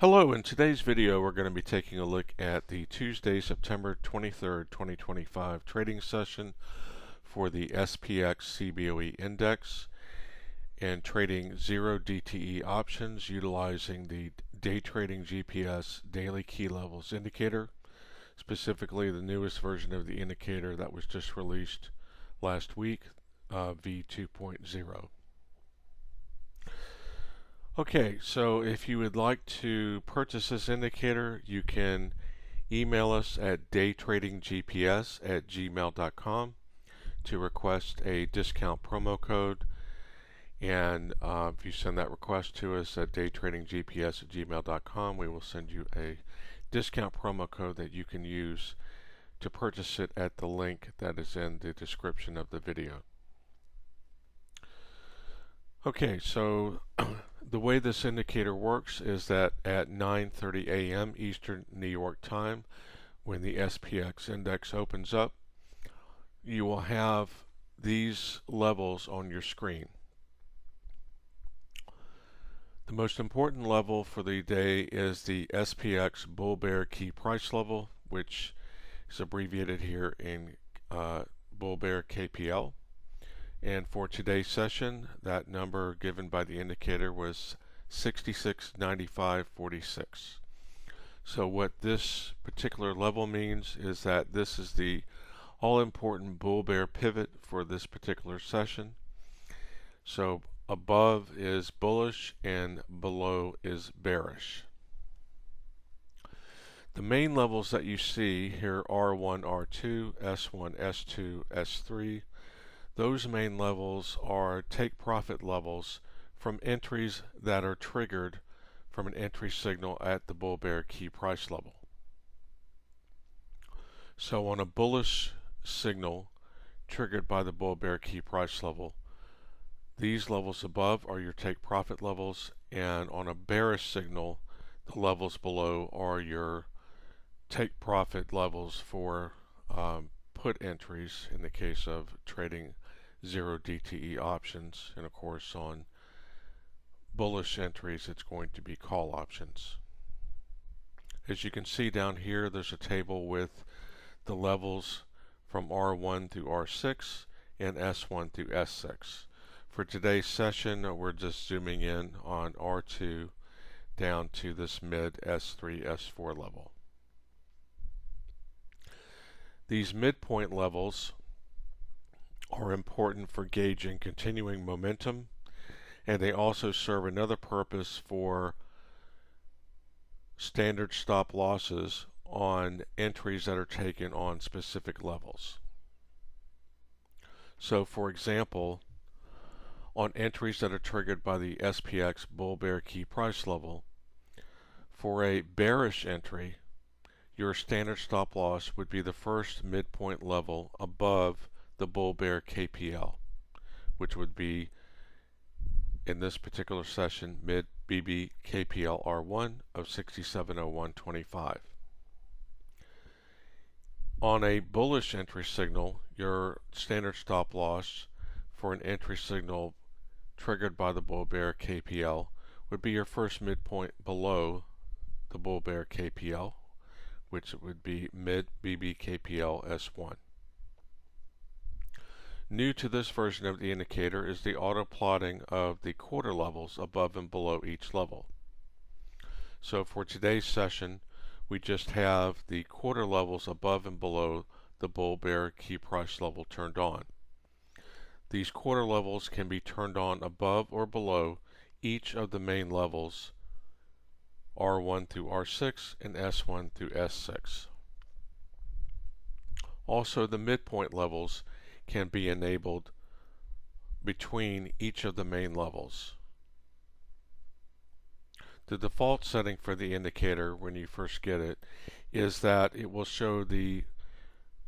Hello, in today's video we're going to be taking a look at the Tuesday, September 23rd, 2025 trading session for the SPX CBOE index and trading 0DTE options utilizing the day trading GPS daily key levels indicator, specifically the newest version of the indicator that was just released last week, V2.0. Okay, so if you would like to purchase this indicator, you can email us at daytradinggps@gmail.com to request a discount promo code. And if you send that request to us at daytradinggps@gmail.com, we will send you a discount promo code that you can use to purchase it at the link that is in the description of the video. Okay, so the way this indicator works is that at 9:30 a.m. Eastern New York time, when the SPX index opens up, you will have these levels on your screen. The most important level for the day is the SPX bull bear key price level, which is abbreviated here in bull bear KPL. And for today's session, that number given by the indicator was 66.9546. So what this particular level means is that this is the all-important bull-bear pivot for this particular session. So above is bullish and below is bearish. The main levels that you see here, R1, R2, S1, S2, S3, those main levels are take profit levels from entries that are triggered from an entry signal at the bull bear key price level. So on a bullish signal triggered by the bull bear key price level, these levels above are your take profit levels, and on a bearish signal, the levels below are your take profit levels for put entries in the case of trading 0DTE options, and of course on bullish entries it's going to be call options. As you can see down here, there's a table with the levels from R1 through R6 and S1 through S6. For today's session, we're just zooming in on R2 down to this mid S3, S4 level. These midpoint levels are important for gauging continuing momentum, and they also serve another purpose for standard stop losses on entries that are taken on specific levels. So for example, on entries that are triggered by the SPX bull bear key price level, for a bearish entry, your standard stop loss would be the first midpoint level above the bull bear KPL, which would be in this particular session mid BB KPL R1 of 6701.25. On a bullish entry signal, your standard stop loss for an entry signal triggered by the bull bear KPL would be your first midpoint below the bull bear KPL, which would be mid BB KPL S1. New to this version of the indicator is the auto plotting of the quarter levels above and below each level. So for today's session, we just have the quarter levels above and below the bull bear key price level turned on. These quarter levels can be turned on above or below each of the main levels, R1 through R6 and S1 through S6. Also, the midpoint levels can be enabled between each of the main levels. The default setting for the indicator when you first get it is that it will show the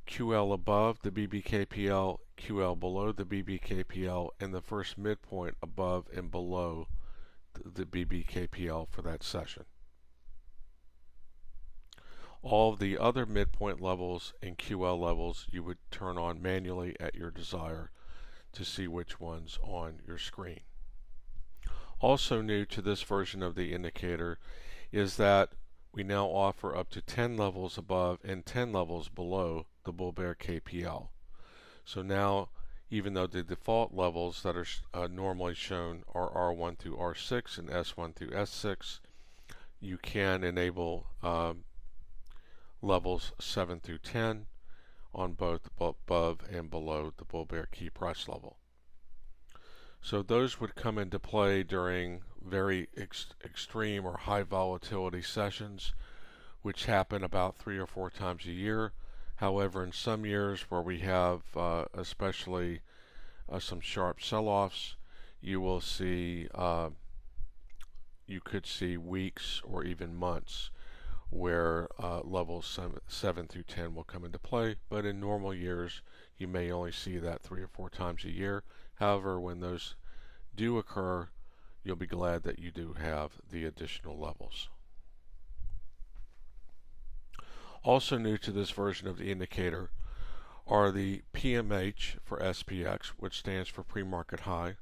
QL above the BBKPL, QL below the BBKPL, and the first midpoint above and below the BBKPL for that session. All of the other midpoint levels and QL levels you would turn on manually at your desire to see which one's on your screen. Also new to this version of the indicator is that we now offer up to 10 levels above and 10 levels below the bull bear KPL. So now, even though the default levels that are normally shown are R1 through R6 and S1 through S6, you can enable levels 7 through 10 on both above and below the bull bear key price level. So those would come into play during very extreme or high volatility sessions, which happen about 3 or 4 times a year. However, in some years where we have especially some sharp sell-offs, you will see you could see weeks or even months where levels 7 through 10 will come into play. But in normal years, you may only see that 3 or 4 times a year. However, when those do occur, you'll be glad that you do have the additional levels. Also new to this version of the indicator are the PMH for SPX, which stands for pre-market high,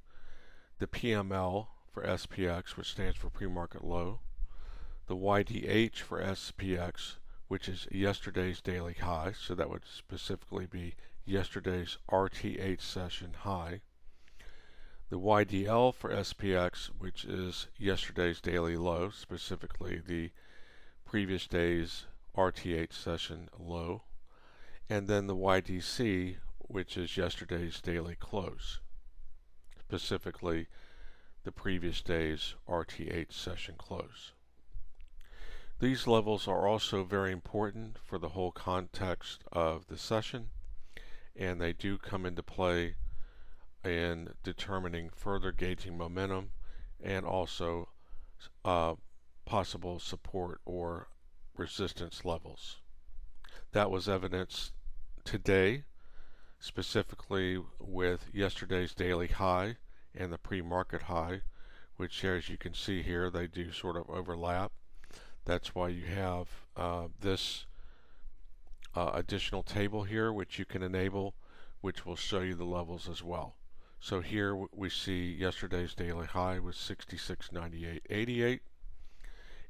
the PML for SPX, which stands for pre-market low, the YDH for SPX, which is yesterday's daily high, so that would specifically be yesterday's RTH session high, the YDL for SPX, which is yesterday's daily low, specifically the previous day's RTH session low, and then the YDC, which is yesterday's daily close, specifically the previous day's RTH session close. These levels are also very important for the whole context of the session, and they do come into play in determining further gauging momentum and also possible support or resistance levels. That was evidenced today, specifically with yesterday's daily high and the pre-market high, which, as you can see here, they do sort of overlap. That's why you have this additional table here, which you can enable, which will show you the levels as well. So here we see yesterday's daily high was 66.9888,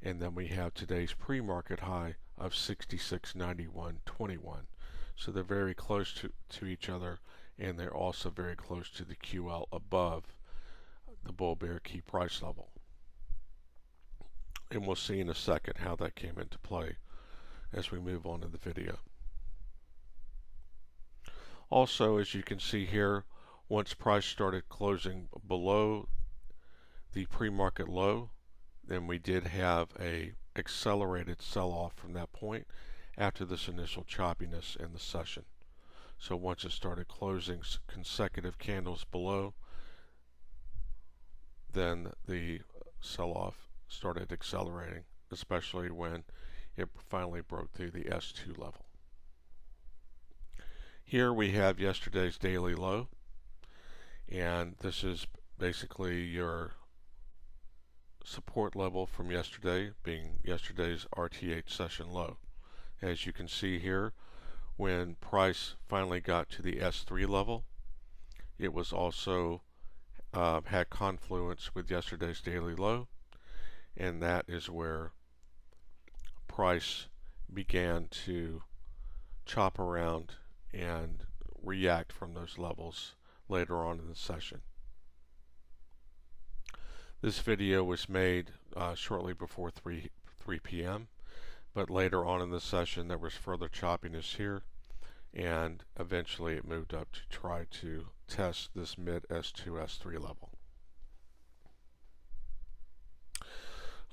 and then we have today's pre-market high of 66.9121. So they're very close to each other, and they're also very close to the QL above the bull bear key price level. And we'll see in a second how that came into play as we move on to the video. Also, as you can see here, once price started closing below the pre-market low, then we did have a accelerated sell-off from that point after this initial choppiness in the session. So once it started closing consecutive candles below, then the sell-off started accelerating, especially when it finally broke through the S2 level. Here we have yesterday's daily low, and this is basically your support level from yesterday, being yesterday's RTH session low. As you can see here, when price finally got to the S3 level, it was also had confluence with yesterday's daily low, and that is where price began to chop around and react from those levels later on in the session. This video was made shortly before 3 p.m., but later on in the session there was further choppiness here, and eventually it moved up to try to test this mid S2, S3 level.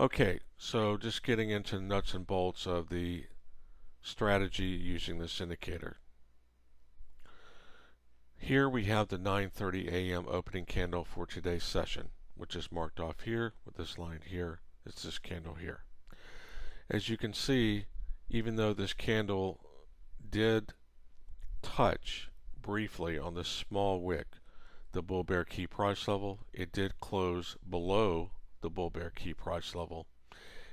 Okay, so just getting into the nuts and bolts of the strategy using this indicator. Here we have the 9:30 a.m. opening candle for today's session, which is marked off here with this line here. It's this candle here. As you can see, even though this candle did touch briefly on this small wick the bull bear key price level, it did close below the bull bear key price level.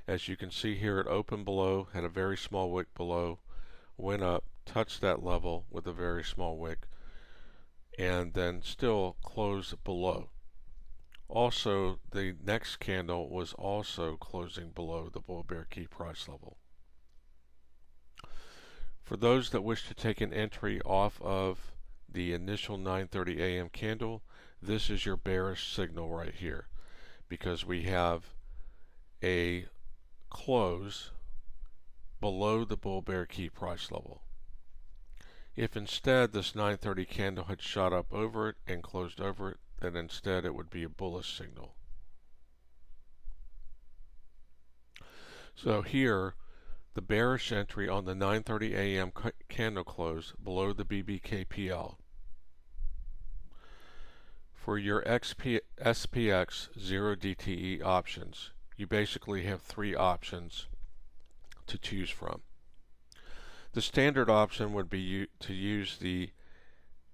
As you can see here, it opened below, had a very small wick below, went up, touched that level with a very small wick, and then still closed below. Also, the next candle was also closing below the bull bear key price level. For those that wish to take an entry off of the initial 9:30 a.m. candle, this is your bearish signal right here, because we have a close below the bull bear key price level. If instead this 9:30 candle had shot up over it and closed over it, then instead it would be a bullish signal. So here, the bearish entry on the 9:30 a.m. candle close below the BBKPL. For your SPX 0DTE options, you basically have three options to choose from. The standard option would be to use the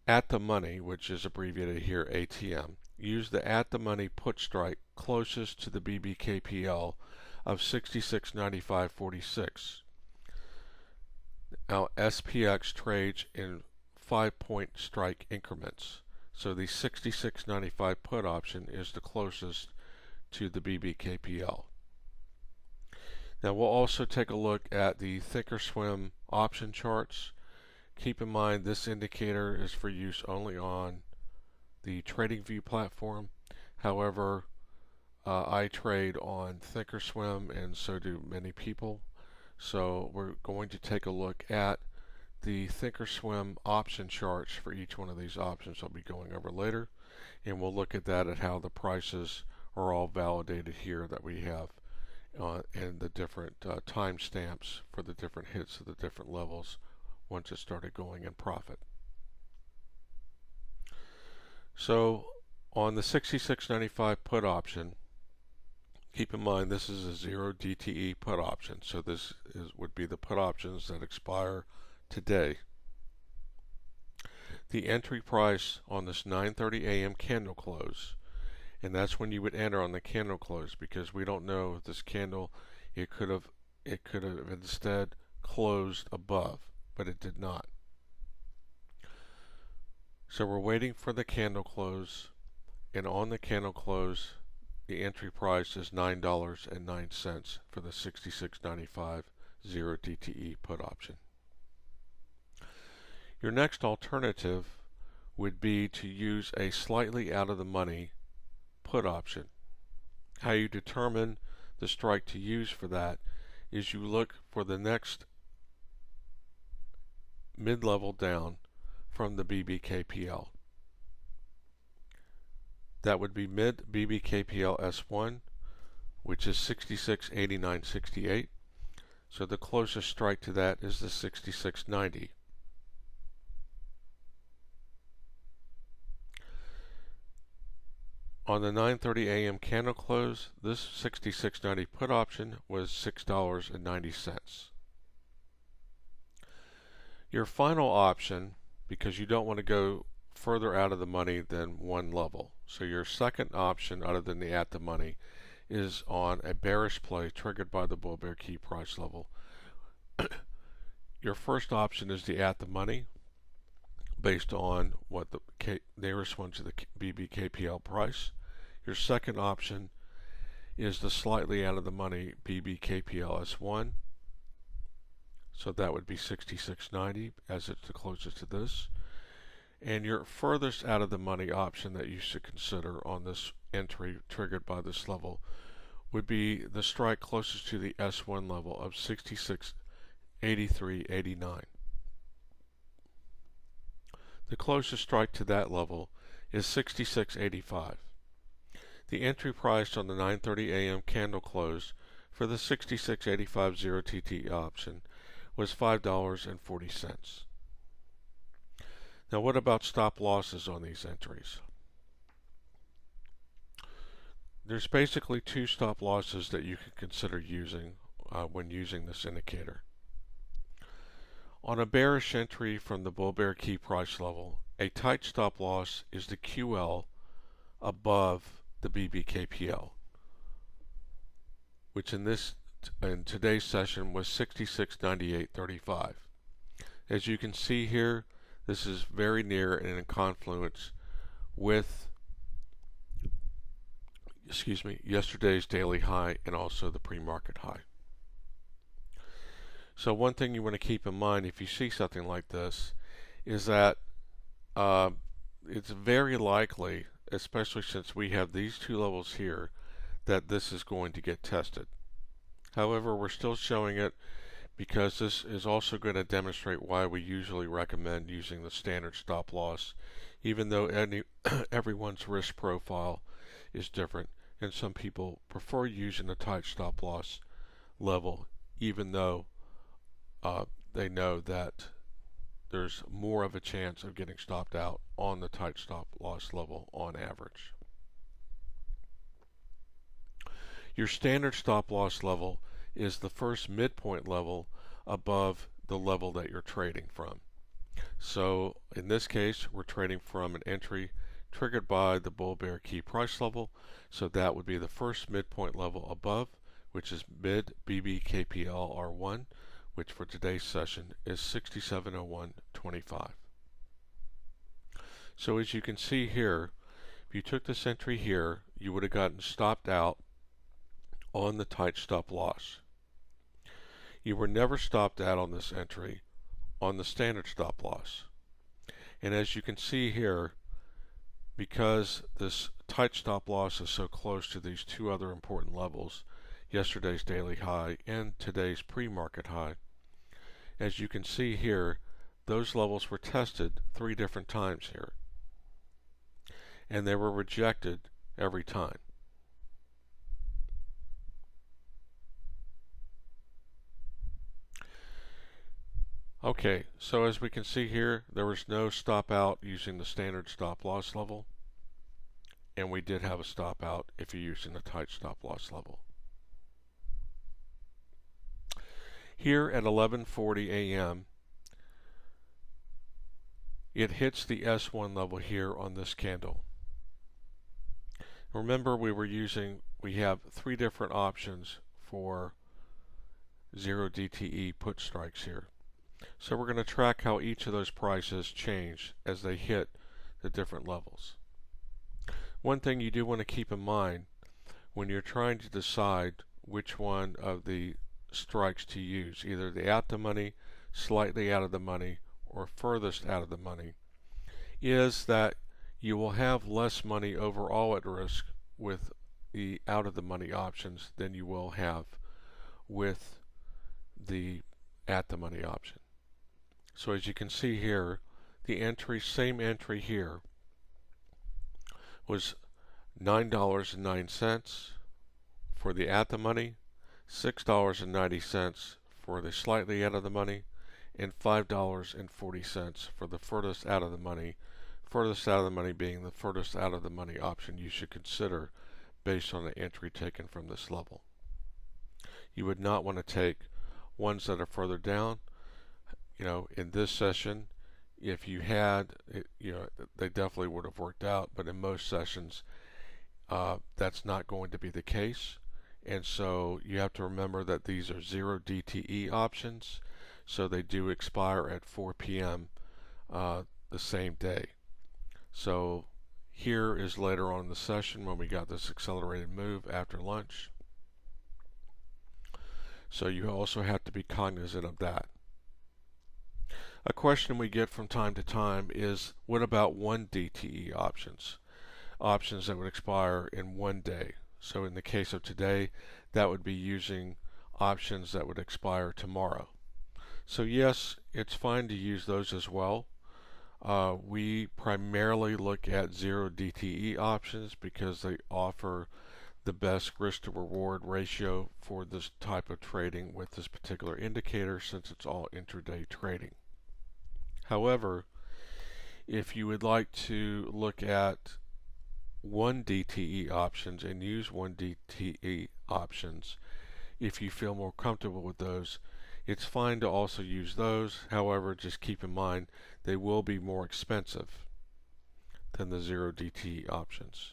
at the money, which is abbreviated here ATM. Use the at the money put strike closest to the BBKPL of 66.9546. Now SPX trades in 5-point strike increments. So the 66.95 put option is the closest to the BBKPL. Now we'll also take a look at the thinkorswim option charts. Keep in mind this indicator is for use only on the TradingView platform. However, I trade on thinkorswim, and so do many people. So we're going to take a look at the thinkorswim option charts for each one of these options I'll be going over later, and we'll look at that, at how the prices are all validated here that we have and the different timestamps for the different hits of the different levels once it started going in profit. So on the 66.95 put option, keep in mind this is a 0DTE put option, so this would be the put options that expire today. The entry price on this 9:30 a.m. candle close, and that's when you would enter on the candle close, because we don't know if this candle, it could have instead closed above, but it did not. So we're waiting for the candle close, and on the candle close the entry price is $9.09 for the 66.95 0DTE put option. Your next alternative would be to use a slightly out of the money put option. How you determine the strike to use for that is you look for the next mid-level down from the BBKPL. That would be mid BBKPL S1, which is 66.8968. So the closest strike to that is the 66.90. On the 9:30 a.m. candle close, this 66.90 put option was $6.90. Your final option, because you don't want to go further out of the money than one level, so your second option other than the at the money is on a bearish play triggered by the bull bear key price level. Your first option is the at the money, based on what the nearest one to the BBKPL price. Your second option is the slightly out of the money BBKPL S1, so that would be 66.90 as it's the closest to this. And your furthest out of the money option that you should consider on this entry triggered by this level would be the strike closest to the S1 level of 66.8389. The closest strike to that level is 66.85. The entry price on the 9:30 a.m. candle close for the 66.85 0DTE option was $5.40. Now what about stop losses on these entries? There's basically two stop losses that you can consider using when using this indicator. On a bearish entry from the bull bear key price level, a tight stop loss is the QL above the BBKPL, which in today's session was 66.9835. As you can see here, this is very near and in confluence with yesterday's daily high and also the pre-market high. So one thing you want to keep in mind if you see something like this is that it's very likely, especially since we have these two levels here, that this is going to get tested. However, we're still showing it because this is also going to demonstrate why we usually recommend using the standard stop loss, even though everyone's risk profile is different, and some people prefer using a tight stop loss level, even though they know that there's more of a chance of getting stopped out on the tight stop loss level on average. Your standard stop loss level is the first midpoint level above the level that you're trading from. So in this case, we're trading from an entry triggered by the bull bear key price level. So that would be the first midpoint level above, which is mid BBKPL R1, which for today's session is 6701.25. So as you can see here, if you took this entry here, you would have gotten stopped out on the tight stop loss. You were never stopped out on this entry on the standard stop loss. And as you can see here, because this tight stop loss is so close to these two other important levels, yesterday's daily high and today's pre-market high, as you can see here, those levels were tested 3 different times here, and they were rejected every time. Okay, so as we can see here, there was no stop out using the standard stop loss level, and we did have a stop out if you're using the tight stop loss level. Here at 11:40 a.m., it hits the S1 level here on this candle. Remember, we have 3 different options for 0DTE put strikes here. So we're going to track how each of those prices change as they hit the different levels. One thing you do want to keep in mind when you're trying to decide which one of the strikes to use, either the out the money, slightly out of the money, or furthest out of the money, is that you will have less money overall at risk with the out of the money options than you will have with the at the money option. So as you can see here, the same entry here was $9.09 for the at the money, $6.90 for the slightly out of the money, and $5.40 for the furthest out of the money. Furthest out of the money being the furthest out of the money option you should consider based on the entry taken from this level. You would not want to take ones that are further down. In this session, if you had, they definitely would have worked out, but in most sessions, that's not going to be the case. And so you have to remember that these are 0DTE options, so they do expire at 4 p.m. The same day. So here is later on in the session when we got this accelerated move after lunch. So you also have to be cognizant of that. A question we get from time to time is, what about 1DTE options? Options that would expire in 1 day. So in the case of today, that would be using options that would expire tomorrow. So yes, it's fine to use those as well. We primarily look at 0DTE options because they offer the best risk to reward ratio for this type of trading with this particular indicator, since it's all intraday trading. However, if you would like to look at 1DTE options and use 1DTE options, if you feel more comfortable with those, it's fine to also use those. However, just keep in mind they will be more expensive than the 0DTE options.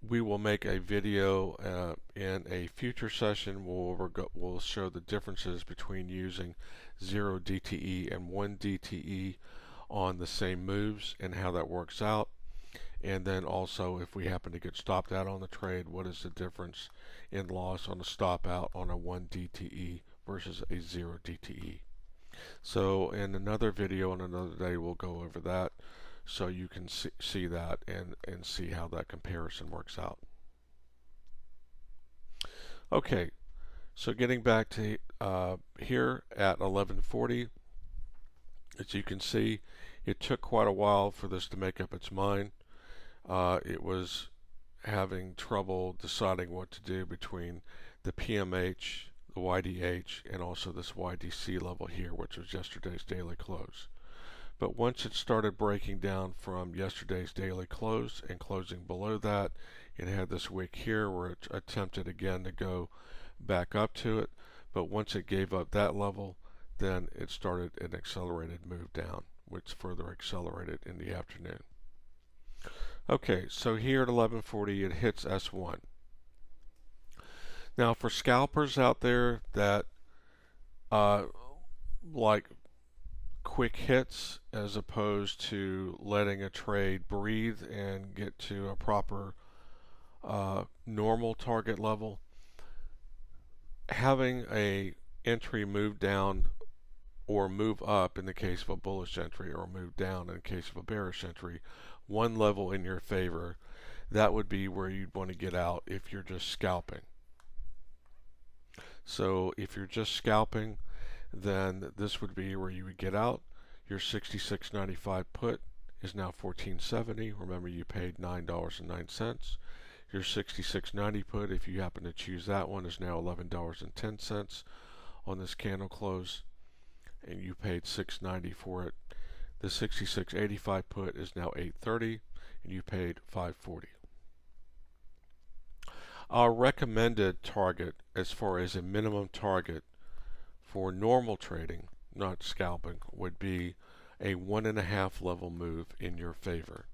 We will make a video in a future session where we'll show the differences between using 0DTE and 1DTE on the same moves and how that works out. and then also if we happen to get stopped out on the trade, what is the difference in loss on a stop out on a 1 DTE versus a 0 DTE. So in another video on another day we'll go over that so you can see that and see how that comparison works out. Okay, so getting back to here at 1140, as you can see, it took quite a while for this to make up its mind. It was having trouble deciding what to do between the PMH, the YDH, and also this YDC level here, which was yesterday's daily close. But once it started breaking down from yesterday's daily close and closing below that, it had this wick here where it attempted again to go back up to it, but once it gave up that level, then it started an accelerated move down, which further accelerated in the afternoon. Okay, so here at 1140 it hits S1. Now for scalpers out there that like quick hits as opposed to letting a trade breathe and get to a proper normal target level, having a entry move down or move up in the case of a bullish entry, or move down in the case of a bearish entry, one level in your favor, that would be where you'd want to get out if you're just scalping. So if you're just scalping, then this would be where you would get out. Your 66.95 put is now $14.70. Remember, you paid $9.09. Your 66.90 put, if you happen to choose that one, is now $11.10 on this candle close, and you paid $6.90 for it. The 66.85 put is now $8.30, and you paid $5.40. Our recommended target, as far as a minimum target for normal trading, not scalping, would be a 1.5 level move in your favor.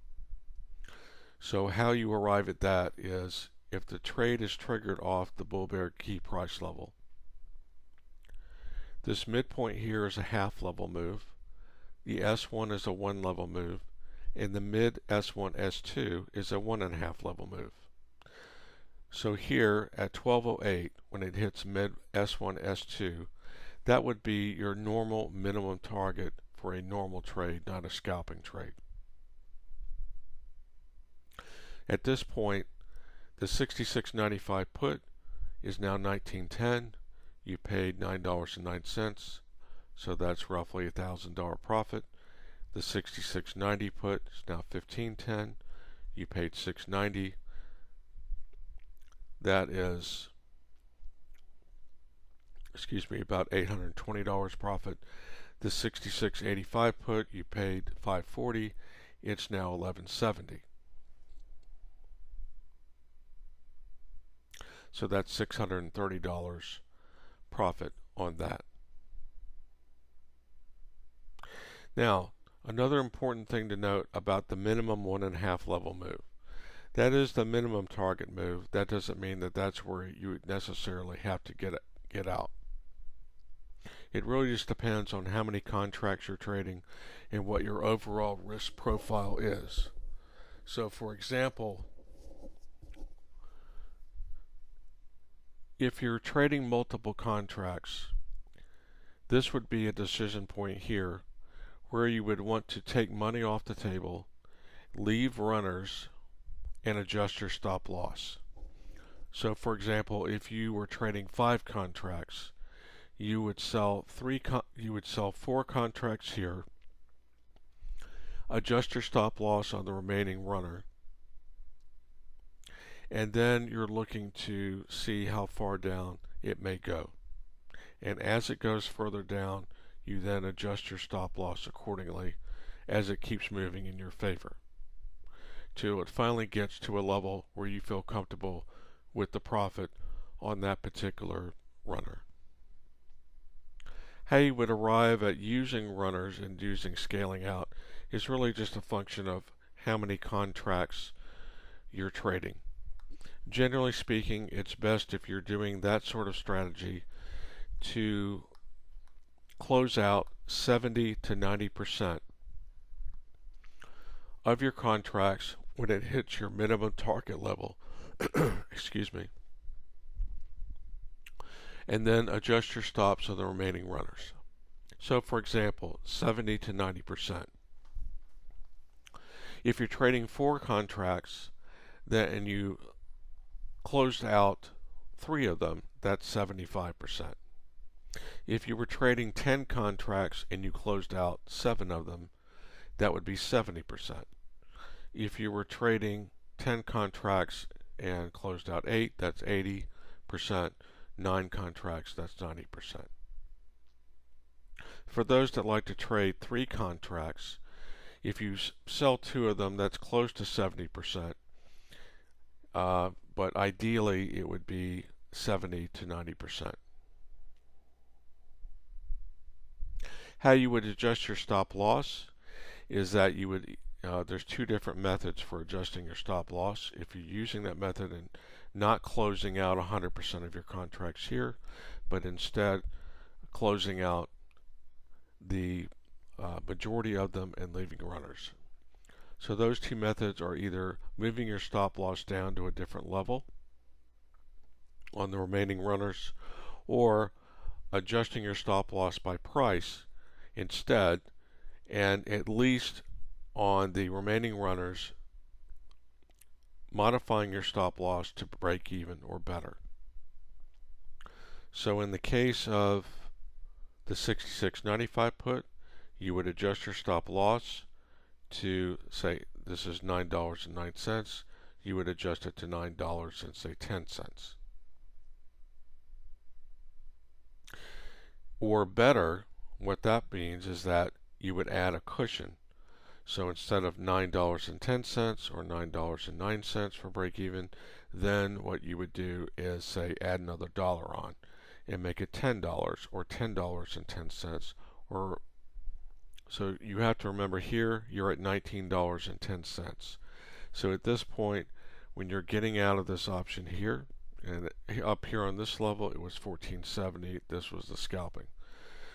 So how you arrive at that is if the trade is triggered off the bull bear key price level. This midpoint here is a half level move. The S1 is a 1 level move, and the mid S1 S2 is a 1.5 level move. So here at 1208, when it hits mid S1 S2, that would be your normal minimum target for a normal trade, not a scalping trade. At this point, the 66.95 put is now $19.10. You paid $9.09, so that's roughly a $1,000 profit. The 66.90 put is now $15.10. You paid $6.90. That is, about $820 profit. The 66.85 put, you paid $540. It's now $11.70. So that's $630 profit on that. Now, another important thing to note about the minimum 1.5 level move. That is the minimum target move. That doesn't mean that that's where you would necessarily have to get out. It really just depends on how many contracts you're trading and what your overall risk profile is. So for example, if you're trading multiple contracts, this would be a decision point here where you would want to take money off the table, leave runners, and adjust your stop loss. So for example, if you were trading 5 contracts, you would sell 4 contracts here, adjust your stop loss on the remaining runner, and then you're looking to see how far down it may go. And as it goes further down, you then adjust your stop loss accordingly as it keeps moving in your favor, till it finally gets to a level where you feel comfortable with the profit on that particular runner. How you would arrive at using runners and using scaling out is really just a function of how many contracts you're trading. Generally speaking, it's best if you're doing that sort of strategy to close out 70 to 90% of your contracts when it hits your minimum target level. Excuse me. And then adjust your stops on the remaining runners. So for example, 70 to 90%. If you're trading 4 contracts and you closed out 3 of them, that's 75%. If you were trading 10 contracts and you closed out 7 of them, that would be 70%. If you were trading 10 contracts and closed out 8, that's 80%. 9 contracts, that's 90%. For those that like to trade 3 contracts, if you sell 2 of them, that's close to 70%. But ideally, it would be 70 to 90%. How you would adjust your stop loss is that you would there's 2 different methods for adjusting your stop loss. If you're using that method and not closing out 100% of your contracts here, but instead closing out the majority of them and leaving runners. So those 2 methods are either moving your stop loss down to a different level on the remaining runners, or adjusting your stop loss by price instead, and at least on the remaining runners modifying your stop loss to break even or better. So in the case of the 66.95 put, you would adjust your stop loss to, say, this is $9.09. You would adjust it to $9.10. Or better, what that means is that you would add a cushion. So instead of $9.10 or $9.09 for break even, then what you would do is, say, add another dollar on and make it $10 or $10.10, or so you have to remember here you're at $19.10. So at this point, when you're getting out of this option here, and up here on this level it was $14.70, this was the scalping.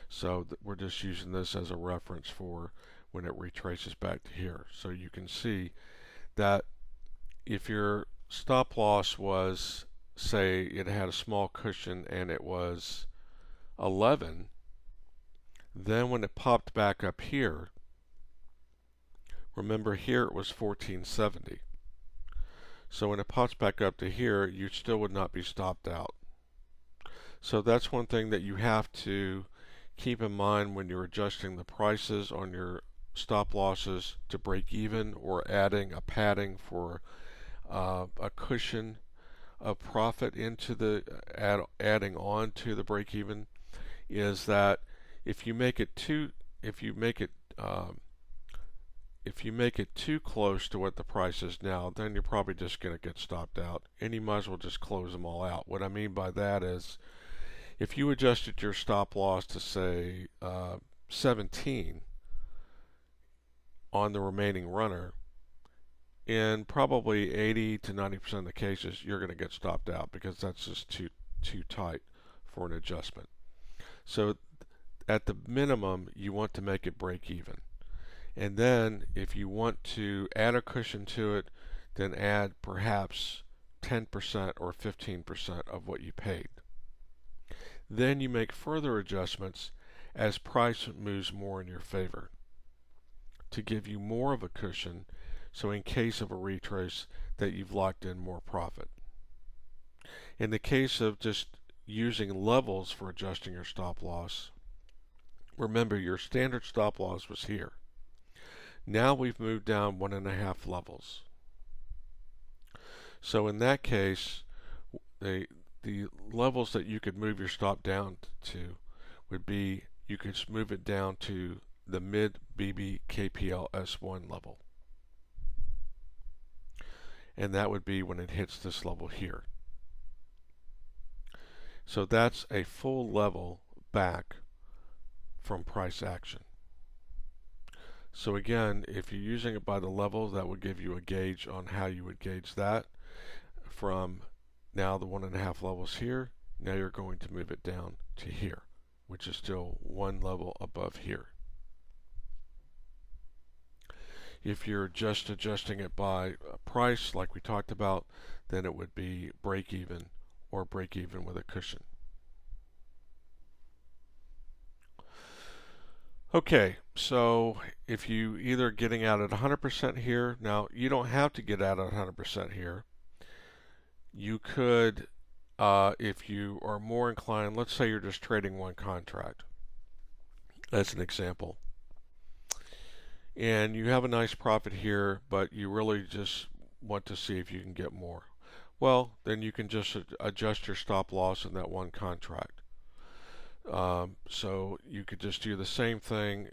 So we're just using this as a reference for when it retraces back to here. So you can see that if your stop loss was, say, it had a small cushion and it was 11, then when it popped back up here, remember here it was 1470. So when it pops back up to here, you still would not be stopped out. So that's one thing that you have to keep in mind when you're adjusting the prices on your stop losses to break even, or adding a padding for a cushion of profit into the adding on to the break even, is that if you make it too close to what the price is now, then you're probably just going to get stopped out, and you might as well just close them all out. What I mean by that is, if you adjusted your stop loss to, say, 17 on the remaining runner, in probably 80 to 90% of the cases, you're going to get stopped out because that's just too tight for an adjustment. So at the minimum, you want to make it break even. And then if you want to add a cushion to it, then add perhaps 10% or 15% of what you paid. Then you make further adjustments as price moves more in your favor to give you more of a cushion, so in case of a retrace that you've locked in more profit. In the case of just using levels for adjusting your stop loss, remember your standard stop loss was here. Now we've moved down 1.5 levels. So in that case, the levels that you could move your stop down to would be, you could move it down to the mid BB KPL S1 level. And that would be when it hits this level here. So that's a full level back from price action. So again, if you're using it by the level, that would give you a gauge on how you would gauge that. From now the 1.5 levels here, now you're going to move it down to here, which is still one level above here. If you're just adjusting it by price, like we talked about, then it would be break even or break even with a cushion. Okay, so if you either getting out at 100% here, now you don't have to get out at 100% here. You could, if you are more inclined, let's say you're just trading one contract, as an example, and you have a nice profit here, but you really just want to see if you can get more. Well, then you can just adjust your stop loss in that one contract. So you could just do the same thing,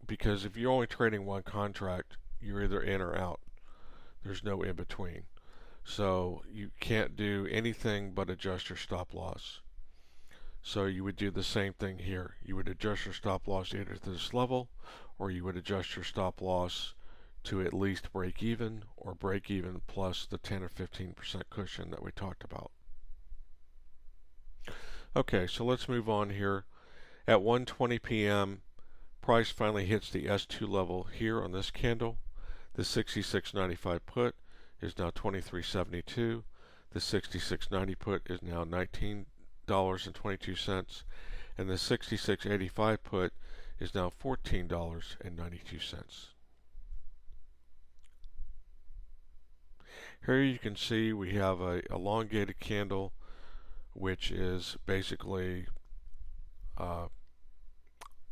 because if you're only trading one contract, you're either in or out. There's no in between. So you can't do anything but adjust your stop loss. So you would do the same thing here. You would adjust your stop loss either to this level, or you would adjust your stop loss to at least break even, or break even plus the 10 or 15% cushion that we talked about. Okay, so let's move on here. At 1:20 p.m., price finally hits the S2 level here on this candle. The 66.95 put is now $23.72. The 66.90 put is now $19.22, and the 66.85 put is now $14.92. Here you can see we have a elongated candle, which is basically a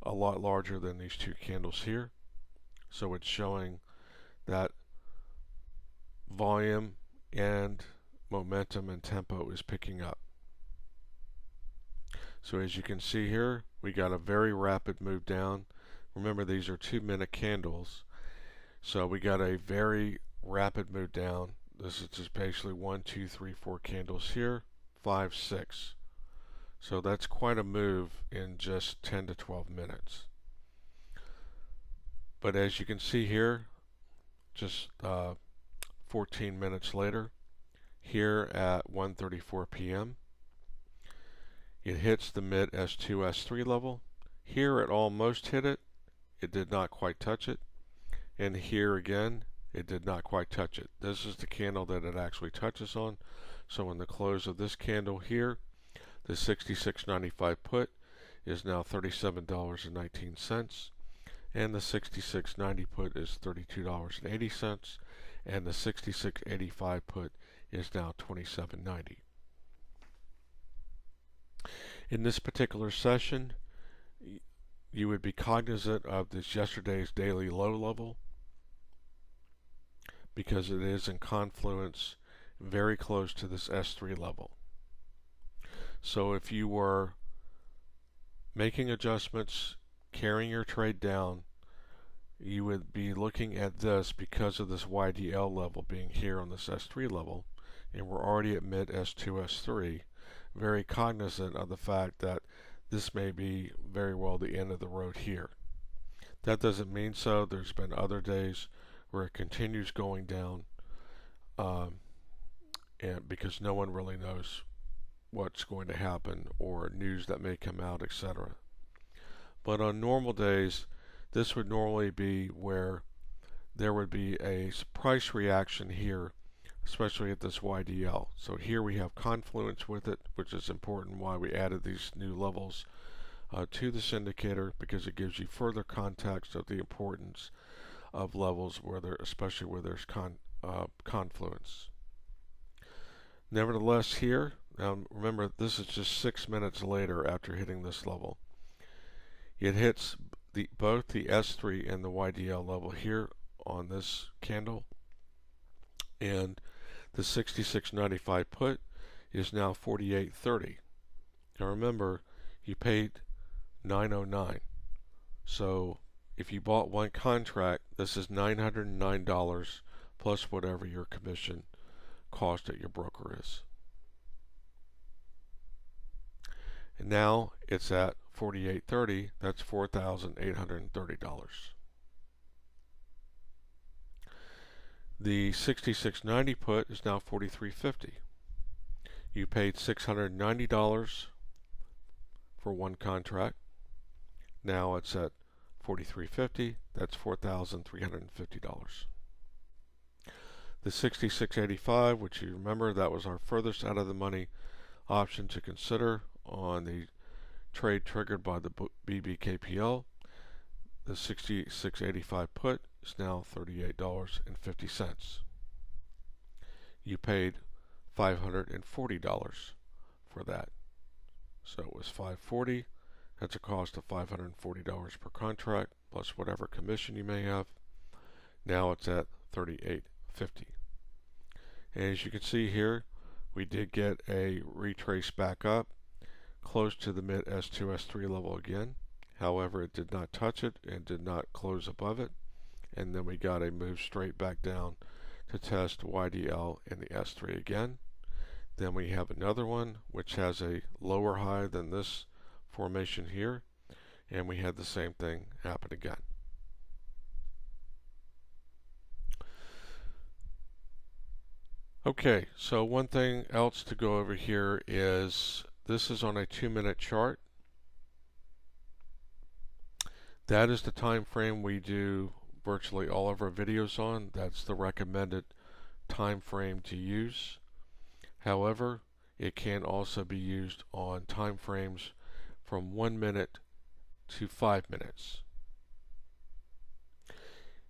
lot larger than these two candles here. So it's showing that volume and momentum and tempo is picking up. So as you can see here, we got a very rapid move down. Remember, these are 2-minute candles, so we got a very rapid move down. This is just basically 1, 2, 3, 4 candles here, 5, 6. So that's quite a move in just 10 to 12 minutes. But as you can see here, just 14 minutes later, here at 1:34 p.m., it hits the mid S2, S3 level. Here it almost hit it. It did not quite touch it. And here again, it did not quite touch it. This is the candle that it actually touches on. So in the close of this candle here, the 66.95 put is now $37.19, and the 66.90 put is $32.80, and the 66.85 put is now $27.90. In this particular session, you would be cognizant of this yesterday's daily low level, because it is in confluence very close to this S3 level. So if you were making adjustments, carrying your trade down, you would be looking at this because of this YDL level being here on this S3 level, and we're already at mid S2, S3, very cognizant of the fact that this may be very well the end of the road here. That doesn't mean so. There's been other days where it continues going down, and because no one really knows what's going to happen or news that may come out, etc. But on normal days, this would normally be where there would be a price reaction here, especially at this YDL. So here we have confluence with it, which is important why we added these new levels to this indicator, because it gives you further context of the importance of levels where there, especially where there's confluence. Nevertheless, here, now remember, this is just 6 minutes later after hitting this level. It hits both the S3 and the YDL level here on this candle, and the 66.95 put is now 48.30. Now remember, you paid $909. So if you bought one contract, this is $909 plus whatever your commission cost at your broker is. And now it's at 48.30. That's $4,830. The 66.90 put is now 43.50. You paid $690 for one contract. Now it's at $43.50. That's $4,350. The 66.85, which you remember, that was our furthest out of the money option to consider on the trade triggered by the BBKPL. The 66.85 put is now $38.50. You paid $540 for that. So it was $540. That's a cost of $540 per contract, plus whatever commission you may have. Now it's at $38.50. And as you can see here, we did get a retrace back up close to the mid S2, S3 level again. However, it did not touch it and did not close above it. And then we got a move straight back down to test YDL in the S3 again. Then we have another one which has a lower high than this formation here, and we had the same thing happen again. Okay, so one thing else to go over here is this is on a 2-minute chart. That is the time frame we do virtually all of our videos on. That's the recommended time frame to use. However, it can also be used on time frames from 1 minute to 5 minutes.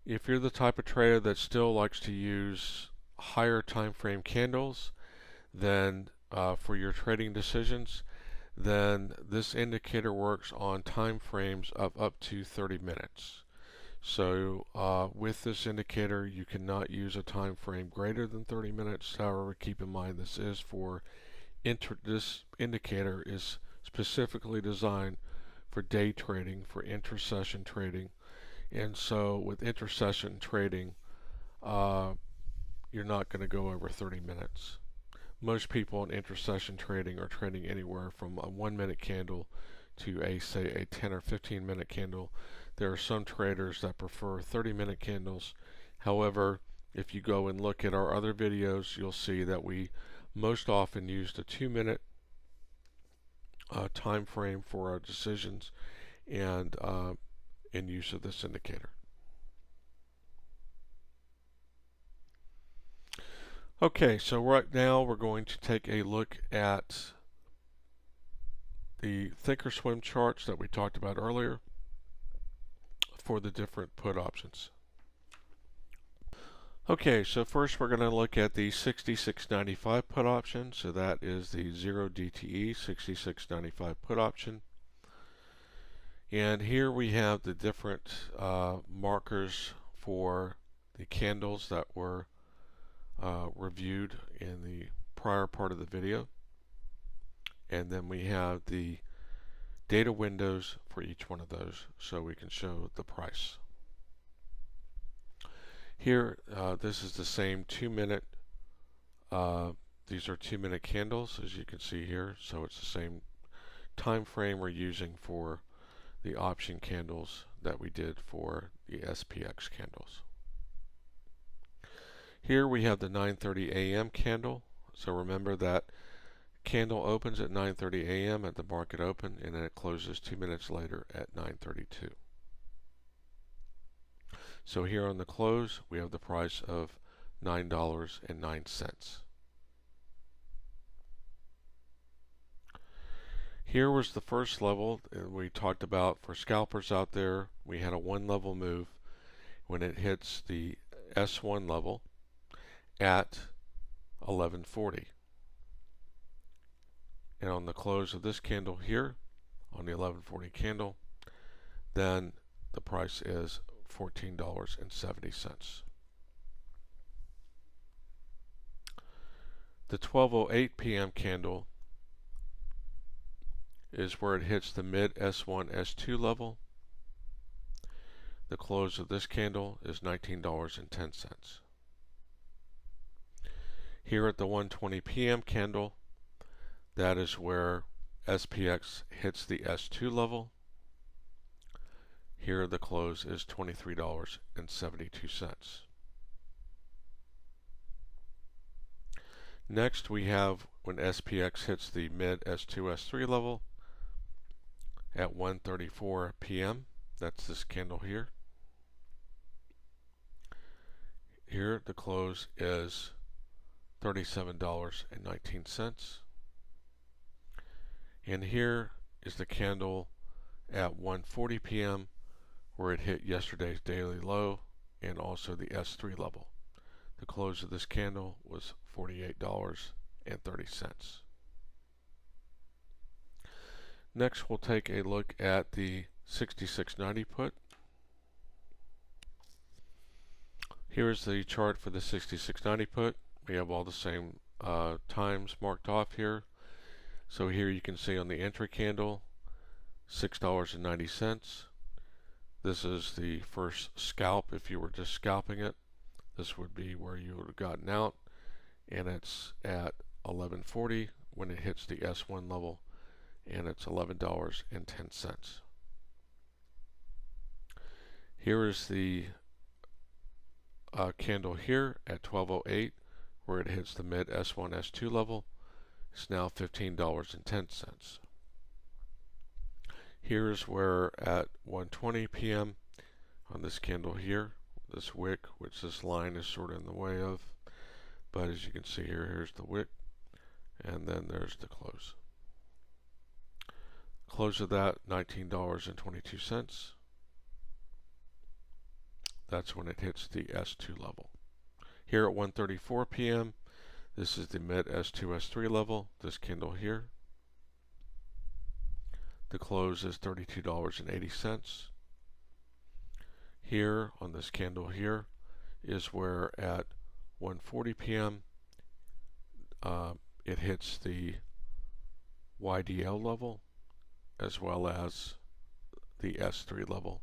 If you're the type of trader that still likes to use higher time frame candles, then for your trading decisions, then this indicator works on time frames of up to 30 minutes. So with this indicator, you cannot use a time frame greater than 30 minutes. However, keep in mind this is for this indicator is specifically designed for day trading, for inter-session trading. And so with inter-session trading, you're not going to go over 30 minutes. Most people in inter-session trading are trading anywhere from a 1-minute candle to say a 10 or 15-minute candle. There are some traders that prefer 30-minute candles. However, if you go and look at our other videos, you'll see that we most often used a 2-minute time frame for our decisions and in use of this indicator. Okay, so right now we're going to take a look at the thinkorswim charts that we talked about earlier for the different put options. Okay, so first we're going to look at the 66.95 put option. So that is the 0DTE 66.95 put option. And here we have the different markers for the candles that were reviewed in the prior part of the video. And then we have the data windows for each one of those so we can show the price. Here, this is the same 2-minute, these are 2-minute candles as you can see here, so it's the same time frame we're using for the option candles that we did for the SPX candles. Here we have the 9:30 a.m. candle, so remember that candle opens at 9:30 a.m. at the market open, and then it closes 2 minutes later at 9:32. So here on the close, we have the price of $9.09. Here was the first level we talked about for scalpers out there. We had a 1-level move when it hits the S1 level at 1140. And on the close of this candle here, on the 1140 candle, then the price is $14.70. The 12:08 p.m. candle is where it hits the mid S1, S2 level. The close of this candle is $19.10. Here at the 1:20 p.m. candle, that is where SPX hits the S2 level. Here the close is $23.72. Next we have when SPX hits the mid S2, S3 level at 1:34 p.m. That's this candle here. Here the close is $37.19. And here is the candle at 1:40 p.m. where it hit yesterday's daily low and also the S3 level. The close of this candle was $48.30. Next, we'll take a look at the 6690 put. Here's the chart for the 6690 put. We have all the same times marked off here. So here you can see on the entry candle, $6.90. This is the first scalp. If you were just scalping it, this would be where you would have gotten out, and it's at 11:40 when it hits the S1 level, and it's $11.10. Here is the candle here at 12:08 where it hits the mid S1 S2 level. It's now $15.10. Here's where at 1:20 p.m. on this candle here, this wick, which this line is sort of in the way of, but as you can see here, here's the wick, and then there's the close. Close of that, $19.22. That's when it hits the S2 level. Here at 1:34 p.m., this is the mid S2 S3 level, this candle here. The close is $32.80. Here on this candle here is where at 1:40 p.m. It hits the YDL level as well as the S3 level.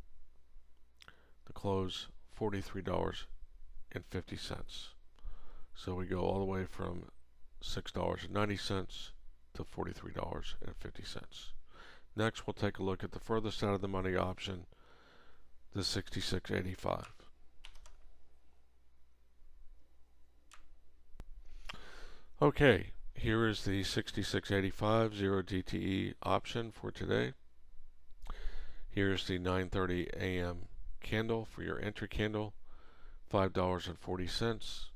The close $43.50. So we go all the way from $6.90 to $43.50. Next, we'll take a look at the furthest out of the money option, the 6685. Okay, here is the 6685 0DTE option for today. Here's the 9:30 a.m. candle for your entry candle, $5.40.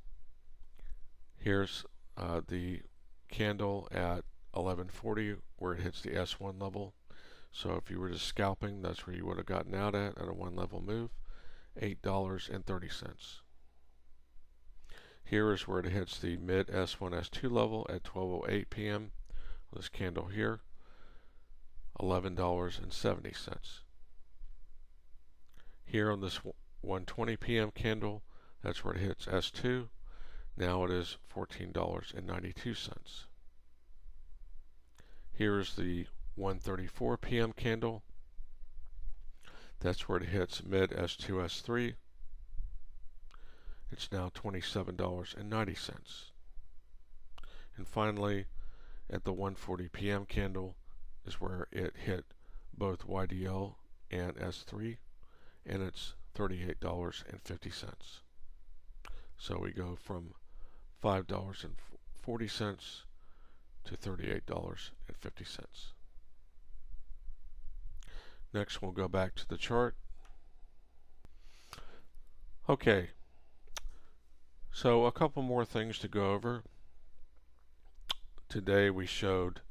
Here's the candle at 11:40 where it hits the S1 level. So if you were just scalping, that's where you would have gotten out at a one level move, $8.30. Here is where it hits the mid S1 S2 level at 12:08 p.m. This candle here, $11.70. Here on this 1:20 p.m. candle, that's where it hits S2. Now it is $14.92. Here is the 1:34 p.m. candle. That's where it hits mid S2 S3. It's now $27.90. And finally, at the 1:40 p.m. candle is where it hit both YDL and S3, and it's $38.50. So we go from $5.40 to $38.50. Next, we'll go back to the chart. Okay, so a couple more things to go over. Today we showed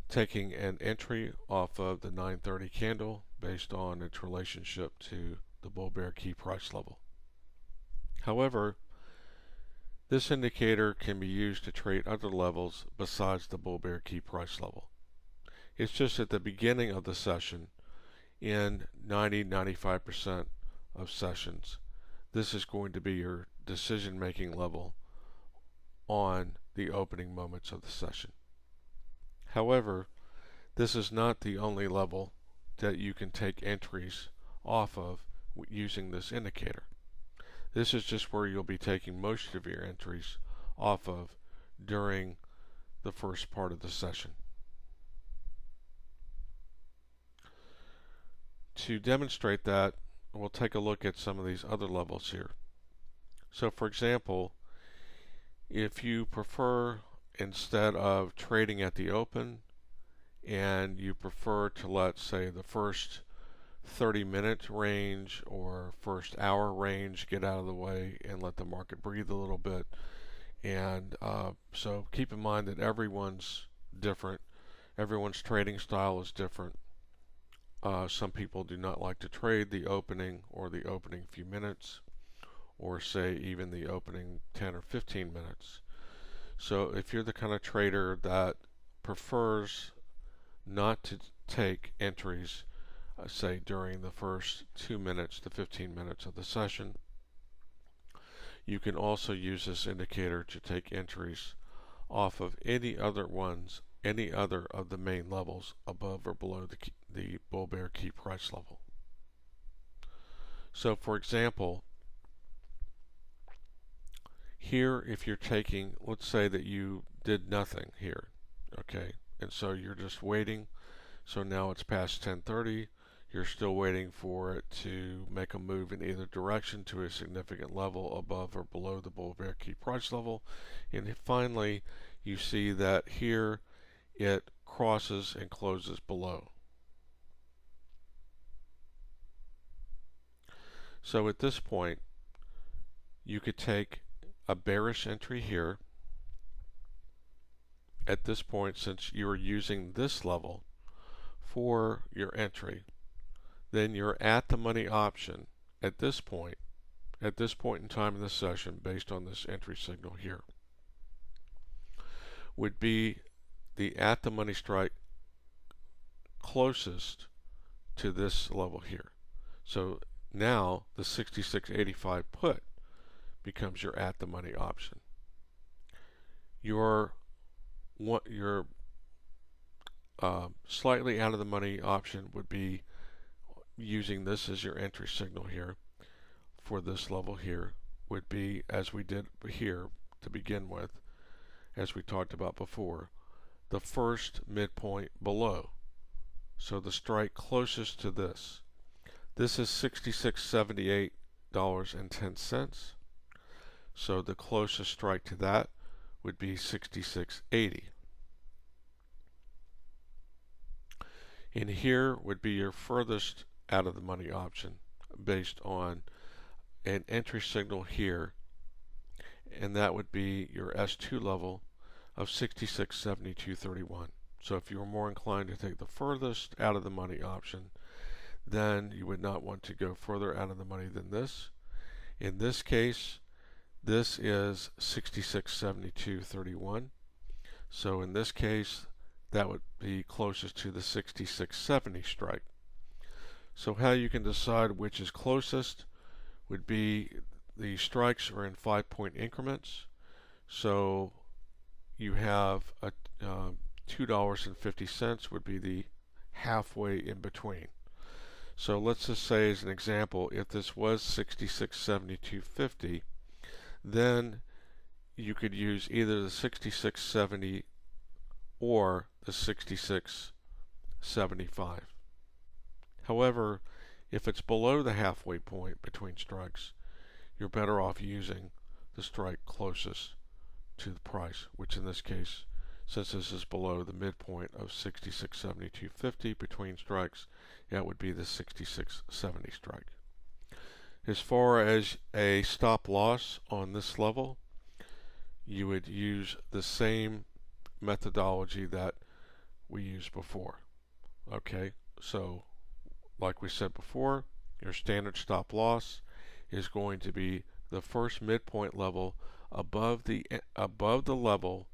taking an entry off of the 9:30 candle based on its relationship to the bull-bear key price level. However, this indicator can be used to trade other levels besides the bull-bear key price level. It's just at the beginning of the session, in 90-95% of sessions, this is going to be your decision-making level on the opening moments of the session. However, this is not the only level that you can take entries off of using this indicator. This is just where you'll be taking most of your entries off of during the first part of the session. To demonstrate that, we'll take a look at some of these other levels here. So for example, if you prefer, instead of trading at the open, and you prefer to let, say, the first 30-minute range or first hour range get out of the way and let the market breathe a little bit. And so keep in mind that everyone's different. Everyone's trading style is different. Some people do not like to trade the opening or the opening few minutes, or say even the opening 10 or 15 minutes. So if you're the kind of trader that prefers not to take entries, say during the first 2 minutes to 15 minutes of the session, you can also use this indicator to take entries off of any other of the main levels above or below the bull bear key price level. So for example, here if you're taking, let's say that you did nothing here, okay, and so you're just waiting. So now it's past 10:30. You're still waiting for it to make a move in either direction to a significant level above or below the bull bear key price level. And finally, you see that here it crosses and closes below. So at this point, you could take a bearish entry here. At this point, since you're using this level for your entry, then your at the money option at this point in time in the session, based on this entry signal here, would be the at the money strike closest to this level here. So now the 66.85 put becomes your at the money option. Your slightly out of the money option would be using this as your entry signal here for this level here, would be, as we did here to begin with, as we talked about before, the first midpoint below. So the strike closest to this. This is $66.78.10. So the closest strike to that would be 66.80. And here would be your furthest out of the money option based on an entry signal here, and that would be your S2 level of 66.7231. So if you were more inclined to take the furthest out of the money option, then you would not want to go further out of the money than this. In this case, this is 66.7231. So in this case, that would be closest to the 66.70 strike. So how you can decide which is closest would be the strikes are in 5-point increments. So you have a $2.50 would be the halfway in between. So let's just say, as an example, if this was 66.7250, then you could use either the 66.70 or the 66.75. However, if it's below the halfway point between strikes, you're better off using the strike closest to the price, which in this case, since this is below the midpoint of 66.7250 between strikes, that would be the 66.70 strike. As far as a stop loss on this level, you would use the same methodology that we used before. Okay, so like we said before, your standard stop loss is going to be the first midpoint level above the level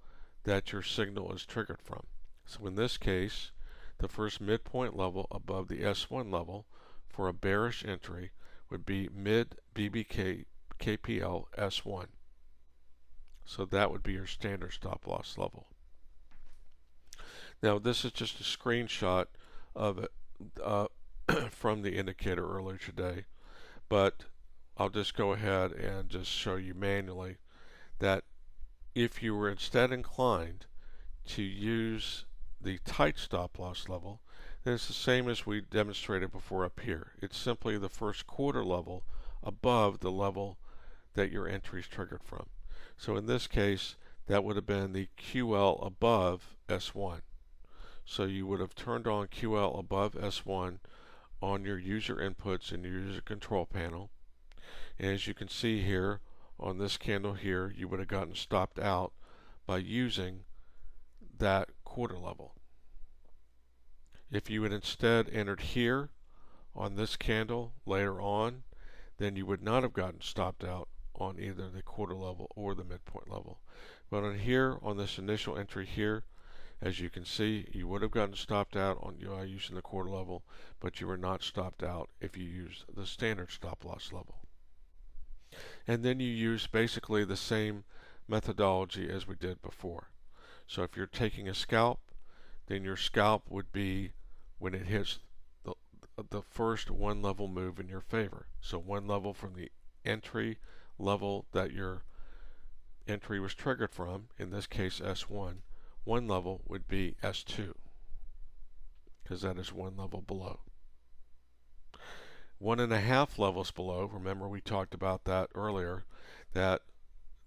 that your signal is triggered from. So in this case, the first midpoint level above the S1 level for a bearish entry would be mid BBK KPL S1. So that would be your standard stop loss level. Now this is just a screenshot of it from the indicator earlier today, but I'll just go ahead and just show you manually that if you were instead inclined to use the tight stop loss level, then it's the same as we demonstrated before up here. It's simply the first quarter level above the level that your entry is triggered from. So in this case, that would have been the QL above S1. So you would have turned on QL above S1 on your user inputs and your user control panel. And as you can see here on this candle here, you would have gotten stopped out by using that quarter level. If you had instead entered here on this candle later on, then you would not have gotten stopped out on either the quarter level or the midpoint level. But on here, on this initial entry here, as you can see, you would have gotten stopped out on using the quarter level, but you were not stopped out if you used the standard stop loss level. And then you use basically the same methodology as we did before. So if you're taking a scalp, then your scalp would be when it hits the first one level move in your favor. So one level from the entry level that your entry was triggered from, in this case S1, one level would be S2, because that is one level below. 1.5 levels below, remember we talked about that earlier, that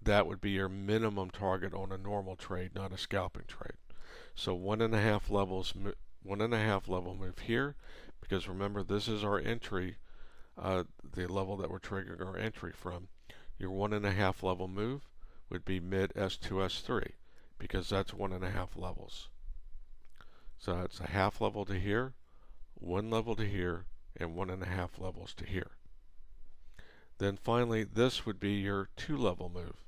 would be your minimum target on a normal trade, not a scalping trade. So 1.5 levels, 1.5 level move here, because remember this is our entry, the level that we're triggering our entry from. Your 1.5 level move would be mid S2, S3, because that's 1.5 levels. So that's a half level to here, one level to here, and 1.5 levels to here. Then finally, this would be your 2 level move,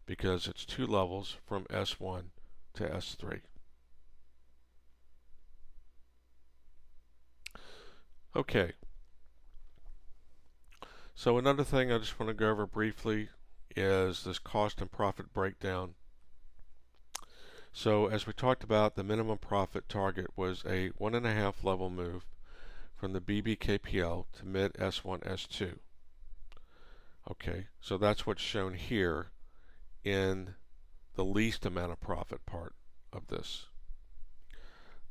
because it's 2 levels from S1 to S3. Okay. So another thing I just want to go over briefly is this cost and profit breakdown. So as we talked about, the minimum profit target was a 1.5 level move from the BBKPL to mid S1, S2. Okay, so that's what's shown here in the least amount of profit part of this.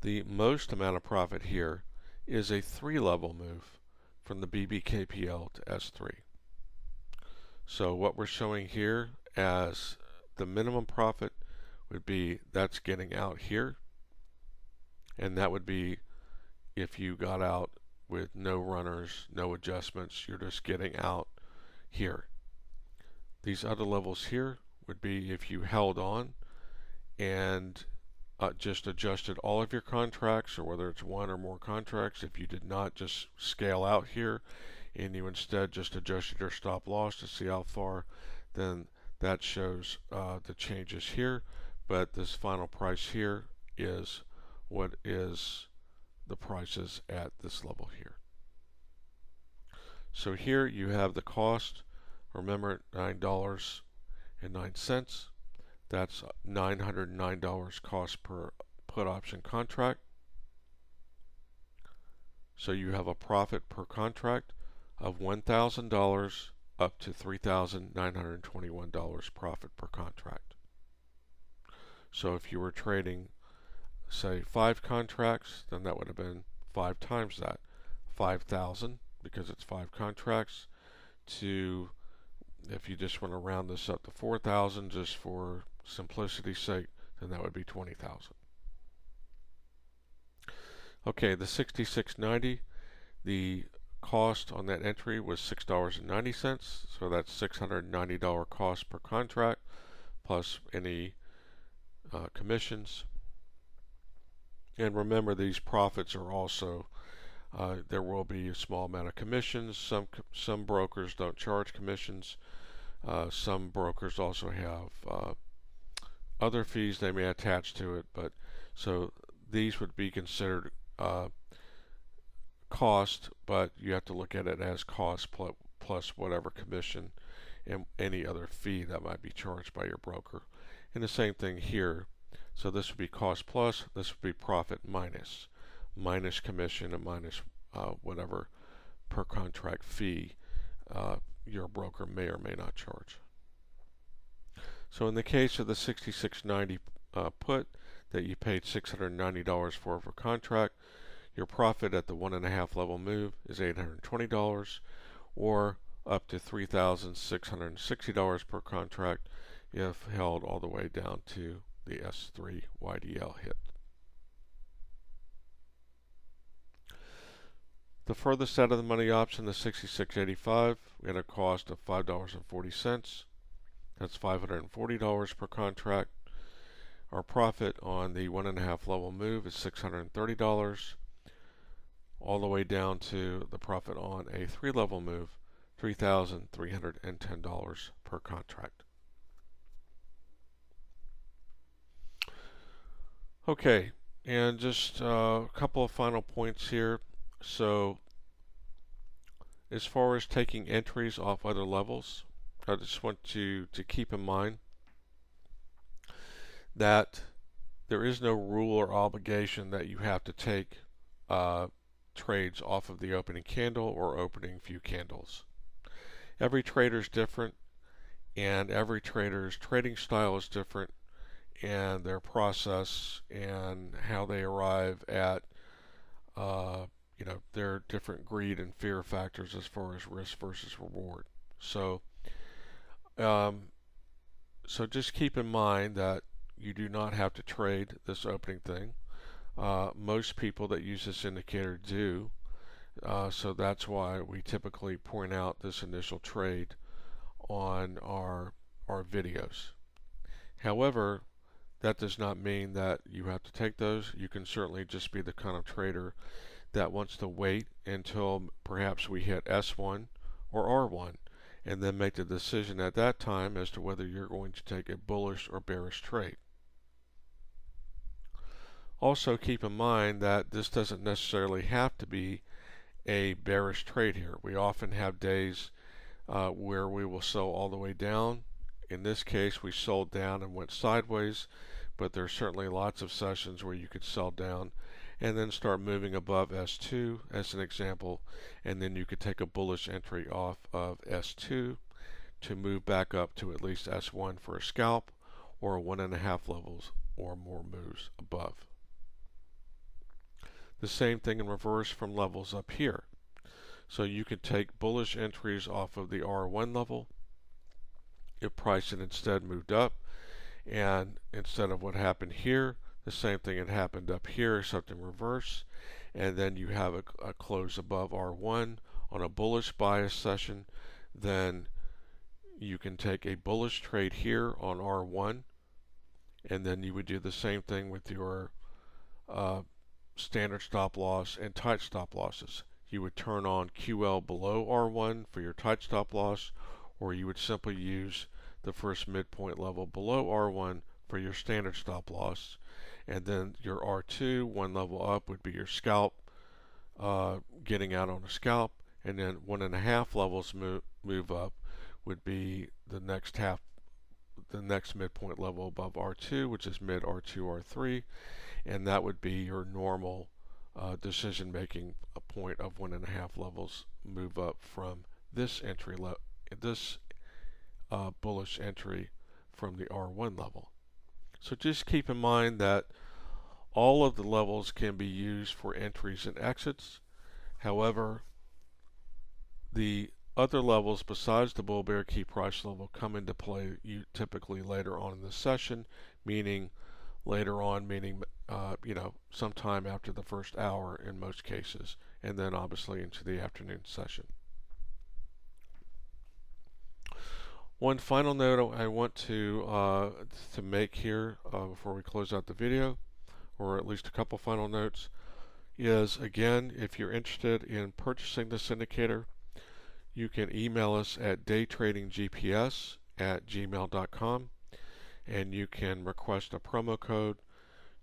The most amount of profit here is a 3 level move from the BBKPL to S3. So what we're showing here as the minimum profit would be that's getting out here, and that would be if you got out with no runners, no adjustments, you're just getting out here. These other levels here would be if you held on and just adjusted all of your contracts, or whether it's one or more contracts. If you did not just scale out here and you instead just adjusted your stop loss to see how far, then that shows the changes here. But this final price here is what is the prices at this level here. So here you have the cost. Remember, $9.09. That's $909 cost per put option contract. So you have a profit per contract of $1,000 up to $3,921 profit per contract. So if you were trading, say, 5 contracts, then that would have been 5 times that. 5,000, because it's 5 contracts, to, if you just want to round this up to 4,000 just for simplicity's sake, then that would be 20,000. Okay, the 66.90, the cost on that entry was $6.90, so that's $690 cost per contract plus any commissions. And remember, these profits are also there will be a small amount of commissions. Some brokers don't charge commissions. Some brokers also have other fees they may attach to it, but so these would be considered cost, but you have to look at it as cost plus whatever commission and any other fee that might be charged by your broker. And the same thing here. So this would be cost plus, this would be profit minus commission and minus whatever per contract fee your broker may or may not charge. So in the case of the 66.90 put that you paid $690 for contract, your profit at the 1.5 level move is $820, or up to $3,660 per contract if held all the way down to the S3 YDL hit. The furthest out of the money option, the 66.85, we had a cost of $5.40. That's $540 per contract. Our profit on the 1.5 level move is $630, all the way down to the profit on a 3 level move, $3,310 per contract. Okay, and just a couple of final points here. So as far as taking entries off other levels, I just want you to keep in mind that there is no rule or obligation that you have to take trades off of the opening candle or opening few candles. Every trader is different, and every trader's trading style is different, and their process and how they arrive at their different greed and fear factors as far as risk versus reward. So just keep in mind that you do not have to trade this opening thing. Most people that use this indicator do, so that's why we typically point out this initial trade on our videos. However, that does not mean that you have to take those. You can certainly just be the kind of trader that wants to wait until perhaps we hit S1 or R1 and then make the decision at that time as to whether you're going to take a bullish or bearish trade. Also keep in mind that this doesn't necessarily have to be a bearish trade here. We often have days where we will sell all the way down. In this case, we sold down and went sideways, but there's certainly lots of sessions where you could sell down and then start moving above S2 as an example, and then you could take a bullish entry off of S2 to move back up to at least S1 for a scalp, or 1.5 levels or more moves above. The same thing in reverse from levels up here. So you could take bullish entries off of the R1 level if price had instead moved up, and instead of what happened here, the same thing had happened up here, except in reverse, and then you have a close above R1 on a bullish bias session. Then you can take a bullish trade here on R1, and then you would do the same thing with your standard stop loss and tight stop losses. You would turn on QL below R1 for your tight stop loss, or you would simply use the first midpoint level below R1 for your standard stop loss, and then your R2, one level up, would be your scalp, getting out on a scalp, and then 1.5 levels move up would be the next midpoint level above R2, which is mid R2, R3, and that would be your normal decision making point of 1.5 levels move up from this entry bullish entry from the R1 level. So just keep in mind that all of the levels can be used for entries and exits. However, the other levels besides the bull bear key price level come into play typically later on in the session, meaning sometime after the first hour in most cases, and then obviously into the afternoon session. One final note I want to make here before we close out the video, or at least a couple final notes, is again, if you're interested in purchasing this indicator, you can email us at daytradinggps@gmail.com, and you can request a promo code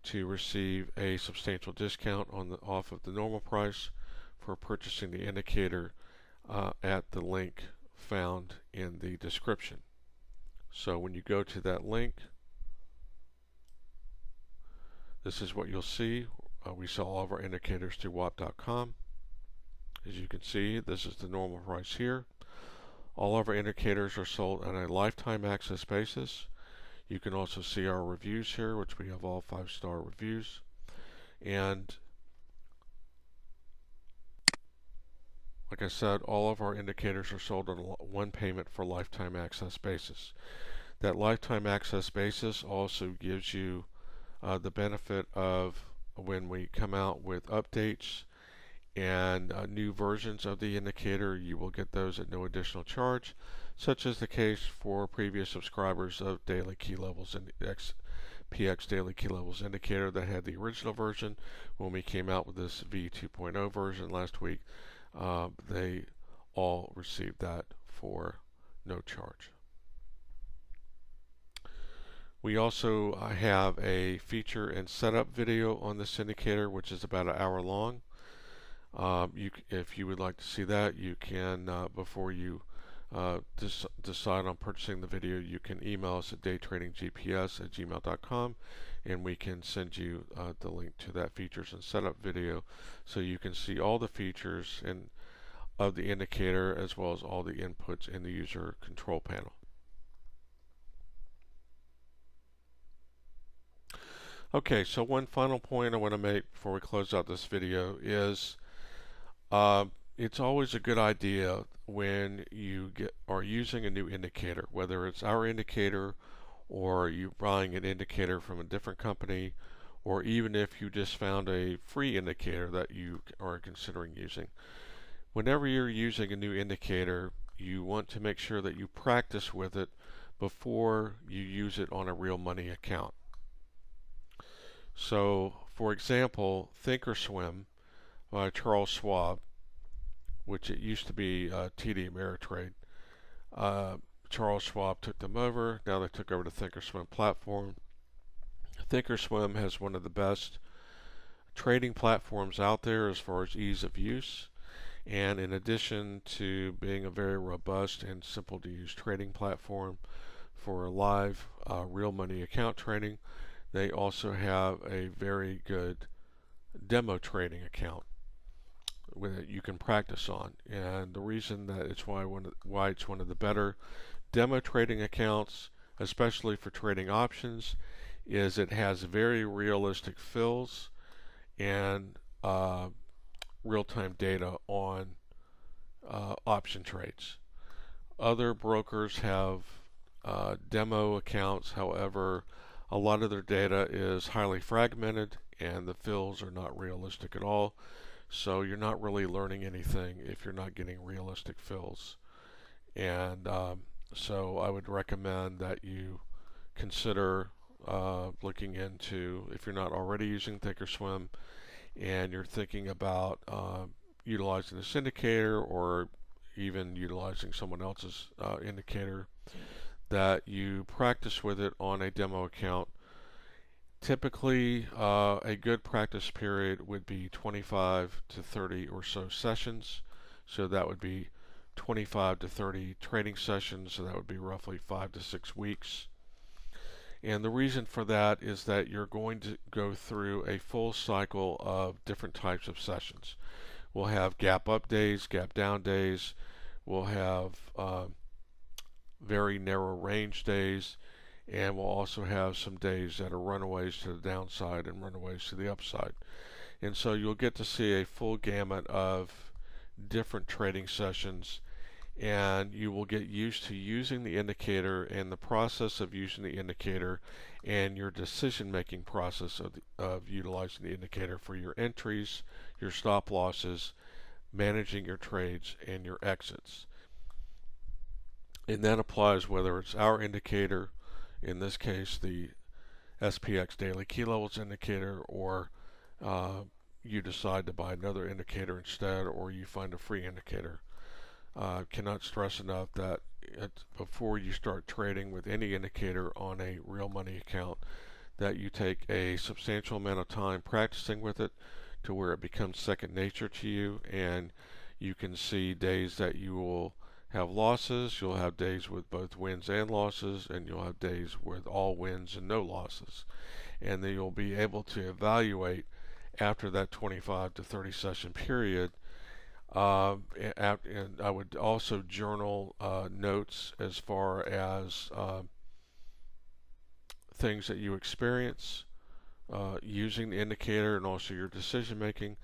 to receive a substantial discount off of the normal price for purchasing the indicator at the link found in the description. So when you go to that link, this is what you'll see. We sell all of our indicators through WAP.com. As you can see, this is the normal price here. All of our indicators are sold on a lifetime access basis. You can also see our reviews here, which we have all 5-star reviews. And like I said, all of our indicators are sold on one payment for lifetime access basis. That lifetime access basis also gives you the benefit of when we come out with updates and new versions of the indicator, you will get those at no additional charge, such as the case for previous subscribers of Daily Key Levels and SPX Daily Key Levels indicator that had the original version. When we came out with this V2.0 version last week, they all received that for no charge. We also have a feature and setup video on this indicator, which is about an hour long. If you would like to see that, you can, before you decide on purchasing the video, you can email us at daytradinggps@gmail.com, and we can send you the link to that features and setup video, so you can see all the features of the indicator as well as all the inputs in the user control panel. Okay, so one final point I want to make before we close out this video is it's always a good idea when you are using a new indicator, whether it's our indicator or you're buying an indicator from a different company, or even if you just found a free indicator that you are considering using. Whenever you're using a new indicator, you want to make sure that you practice with it before you use it on a real money account. So, for example, Thinkorswim by Charles Schwab, which it used to be TD Ameritrade. Charles Schwab took them over. Now they took over the Thinkorswim platform. Thinkorswim has one of the best trading platforms out there as far as ease of use. And in addition to being a very robust and simple to use trading platform for live real money account trading, they also have a very good demo trading account that you can practice on. And the reason that it's why it's one of the better demo trading accounts, especially for trading options, is it has very realistic fills and real-time data on option trades. Other brokers have demo accounts, however, a lot of their data is highly fragmented and the fills are not realistic at all. So you're not really learning anything if you're not getting realistic fills. And so I would recommend that you consider looking into, if you're not already using Thinkorswim and you're thinking about utilizing this indicator or even utilizing someone else's indicator, that you practice with it on a demo account. Typically, a good practice period would be 25 to 30 or so sessions. So that would be 25 to 30 trading sessions, so that would be roughly 5 to 6 weeks. And the reason for that is that you're going to go through a full cycle of different types of sessions. We'll have gap up days, gap down days. We'll have very narrow range days, and we'll also have some days that are runaways to the downside and runaways to the upside. And so you'll get to see a full gamut of different trading sessions, and you will get used to using the indicator and the process of using the indicator and your decision-making process of utilizing the indicator for your entries, your stop losses, managing your trades, and your exits. And that applies whether it's our indicator, in this case the SPX Daily Key Levels indicator, or you decide to buy another indicator instead, or you find a free indicator. Cannot stress enough that before you start trading with any indicator on a real money account, that you take a substantial amount of time practicing with it to where it becomes second nature to you, and you can see days that you will have losses, you'll have days with both wins and losses, and you'll have days with all wins and no losses. And then you'll be able to evaluate after that 25 to 30 session period. And I would also journal notes as far as things that you experience using the indicator, and also your decision making.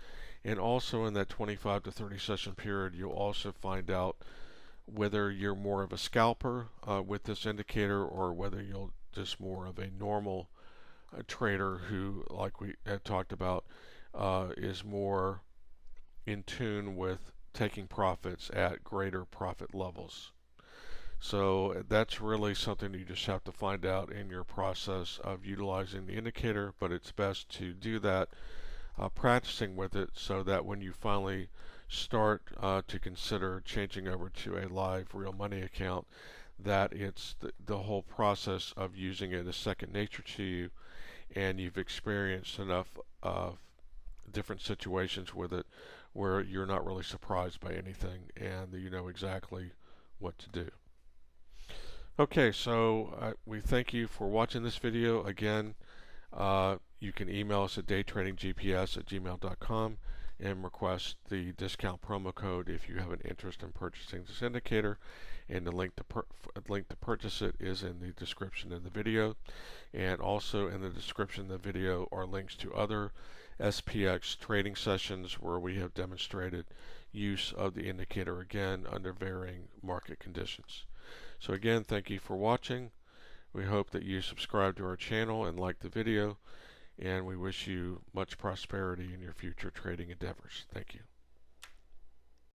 And also in that 25 to 30 session period, you'll also find out whether you're more of a scalper with this indicator, or whether you're just more of a normal trader who, like we had talked about, is more in tune with taking profits at greater profit levels. So that's really something you just have to find out in your process of utilizing the indicator, but it's best to do that practicing with it so that when you finally start to consider changing over to a live real money account, that it's the whole process of using it as second nature to you, and you've experienced enough different situations with it where you're not really surprised by anything and you know exactly what to do. Okay, so we thank you for watching this video. Again, you can email us at daytradinggps@gmail.com and request the discount promo code if you have an interest in purchasing this indicator, and the link to purchase it is in the description of the video, and also in the description of the video are links to other SPX trading sessions where we have demonstrated use of the indicator again under varying market conditions. So again, thank you for watching. We hope that you subscribe to our channel and like the video, and we wish you much prosperity in your future trading endeavors. Thank you.